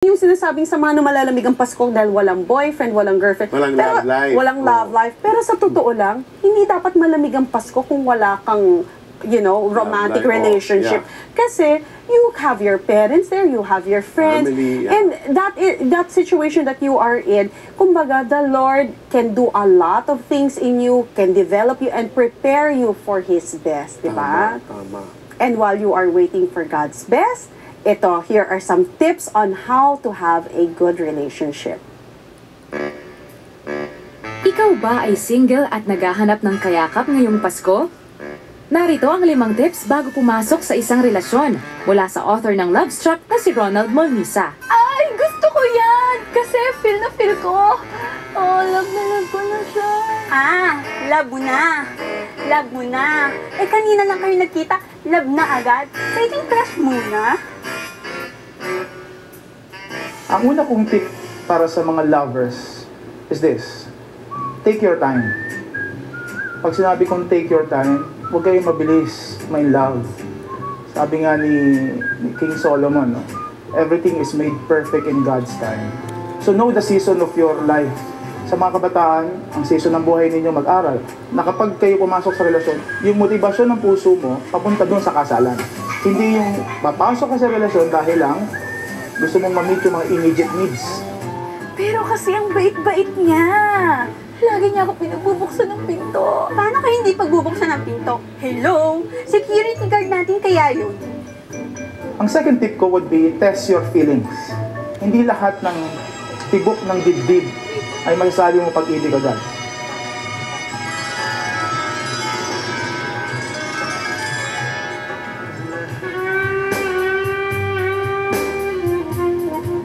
Yung sinasabing sama na malalamig ang Pasko dahil walang boyfriend, walang girlfriend. Walang love life. Walang love life. Pero sa totoo lang, hindi dapat malamig ang Pasko kung wala kang, romantic life, relationship. Kasi you have your parents there, you have your friends. Family, and that situation that you are in, kumbaga, the Lord can do a lot of things in you, can develop you and prepare you for His best, di ba? Tama. And while you are waiting for God's best, here are some tips on how to have a good relationship. Ikaw ba ay single at naghahanap ng kayakap ngayong Pasko? Narito ang 5 tips bago pumasok sa isang relasyon mula sa author ng Love Struck na si Ronald Molnisa. Ay, gusto ko yan! Kasi feel na feel ko. Oh, love ko na siya. Love mo na. Love mo na. Kanina lang kayo nagkita, love na agad. Pwedeng crush muna. Ang una kong tip para sa mga lovers is this. Take your time. Pag sinabi kong take your time, huwag kayong mabilis may love. Sabi nga ni King Solomon, no? Everything is made perfect in God's time. So know the season of your life. Sa mga kabataan, ang season ng buhay ninyo mag-aral, na kapag kayo pumasok sa relasyon, yung motibasyon ng puso mo, papunta doon sa kasalan. Hindi yung papasok ka sa relasyon dahil lang gusto mong ma-meet yung mga immediate needs. Pero kasi ang bait-bait niya. Lagi niya ako pinabubuksan ng pinto. Paano kayo hindi pagbubuksan ng pinto? Hello? Security guard natin kaya yun. Ang second tip ko would be test your feelings. Hindi lahat ng tibok ng dibdib ay masasabi mo pag-ibig agad.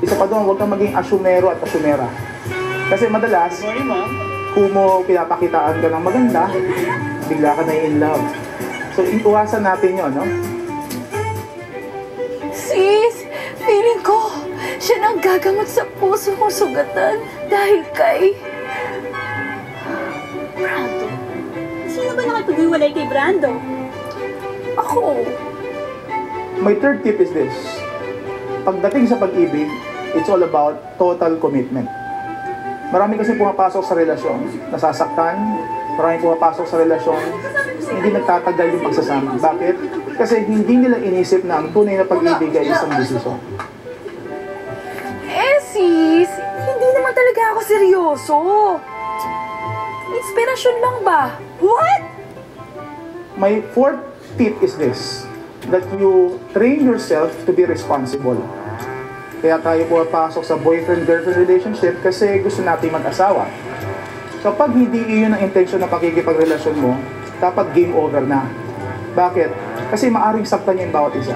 Isa pa doon, huwag kang maging asumero at asumera. Kasi madalas, kung mo pinapakitaan ka ng maganda, bigla ka na in love. So, iwasan natin yun, no? Sis, feeling ko, siya nang gagamot sa puso kong sugatan dahil kay Brando. Sino ba nakipag-iwalay kay Brando? ako. My third tip is this. Pagdating sa pag-ibig, it's all about total commitment. Marami kasi pumapasok sa relasyon, nasasaktan. Marami pumapasok sa relasyon, hindi nagtatagal yung pagsasama. Bakit? Kasi hindi nila inisip na ang tunay na pag-ibig ay isang desisyon. Sis, hindi naman talaga ako seryoso. Inspirasyon lang ba? What? My fourth tip is this, that you train yourself to be responsible. Kaya tayo pumapasok sa boyfriend-girlfriend relationship kasi gusto natin mag-asawa. Kapag hindi iyon ang intensyon ng pakikipagrelasyon mo, dapat game over na. Bakit? Kasi maaring saktan niya yung bawat isa.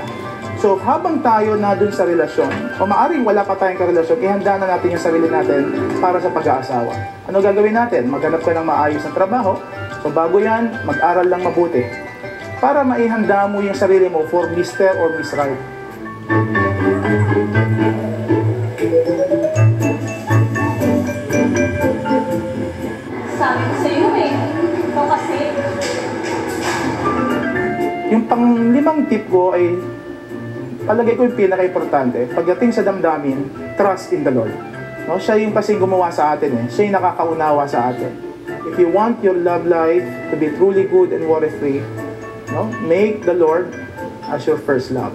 So, habang tayo na dun sa relasyon, o maaring wala pa tayong karelasyon, ihanda na natin yung sarili natin para sa pag-aasawa. Ano gagawin natin? Maghanap ka ng maayos na trabaho. So, bago yan, mag-aral lang mabuti. Para maihanda mo yung sarili mo for Mr. or Miss Right. Sabi ko sa'yo Ikaw kasi. Yung pang-5 tip ko ay, palagay ko yung pinaka-importante. Pagdating sa damdamin, trust in the Lord. No? Siya yung kasing gumawa sa atin. Siya yung nakakaunawa sa atin. If you want your love life to be truly good and worry-free, no? Make the Lord as your first love.